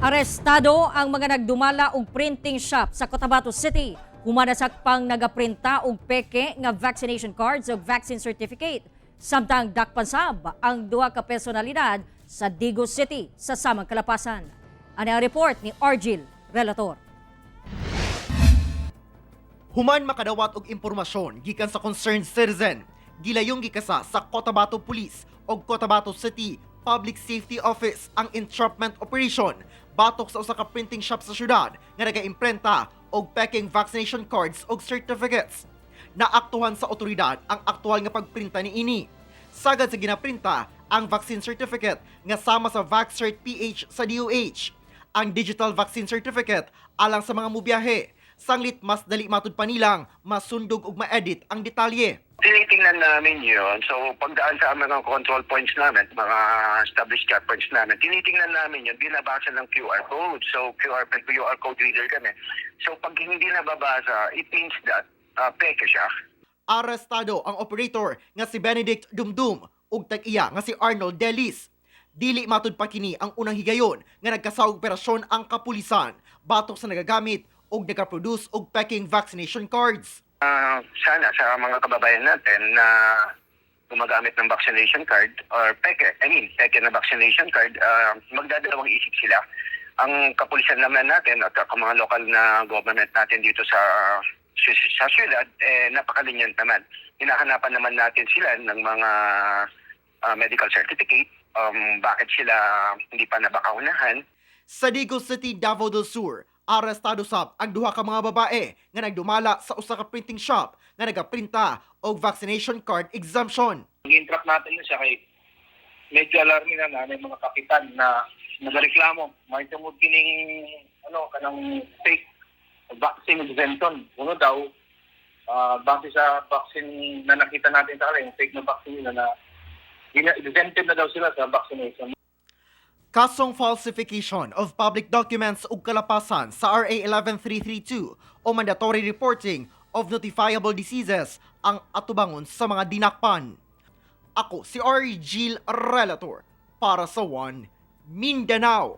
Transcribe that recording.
Arestado ang mga nagdumala og printing shop sa Cotabato City. Humanasak pang nagaprinta og peke nga vaccination cards o vaccine certificate. Samtang dakpansab ang duha ka personalidad sa Digos City sa samang kalapasan. Ano ang report ni Argil Relator. Human makadawat og impormasyon gikan sa concerned citizen, gilayong gikasa sa Cotabato Police o Cotabato City Public Safety Office ang entrapment operation batok sa usa ka printing shop sa syudad nga nagaimprenta og peking vaccination cards og certificates. Naaktuhan sa otoridad ang aktual nga pagprinta niini. Sagad sa ginaprinta ang vaccine certificate nga sama sa VaxCert PH sa DOH. Ang digital vaccine certificate alang sa mga mubiyahe. Sanglit mas dali matud pa nilang masundog ug ma-edit ang detalye. Tinitingnan namin yun. So, pagdaan sa mga control points namin, mga established checkpoints namin, tinitingnan namin yun, binabasa ng QR code. So, QR code reader kami. So, pag hindi nababasa, it means that peke siya. Arestado ang operator nga si Benedict Dumdum ug tag-iya nga si Arnold Delis. Dili matud pa kini ang unang higayon nga nagkasaog operasyon ang kapulisan batok sa nagagamit ug nagaproduce og peking vaccination cards. Sana sa mga kababayan natin na gumagamit ng vaccination card or peke na vaccination card, magdadalawang isip sila. Ang kapulisan naman natin at ang mga lokal na government natin dito sa syudad, napakalinyan naman. Hinahanapan naman natin sila ng mga medical certificate, bakit sila hindi pa nabakaunahan. Sa Digos City, Davao del Sur, arestado sab ang duha ka mga babae nga nagdumala sa usa ka printing shop nga nagaprinta og vaccination card exemption. Gintrap natin na siya kay medyo alarming na may mga kapitan na nagareklamo. May tungod kining kanang fake vaccine exemption. Uno daw, base sa vaccine na nakita natin sa kanila, yung fake na vaccine na exempted na daw sila sa vaccination. Kasong falsification of public documents ug kalapasan sa RA 11332 o mandatory reporting of notifiable diseases ang atubangon sa mga dinakpan. Ako si Argil Relator para sa One Mindanao.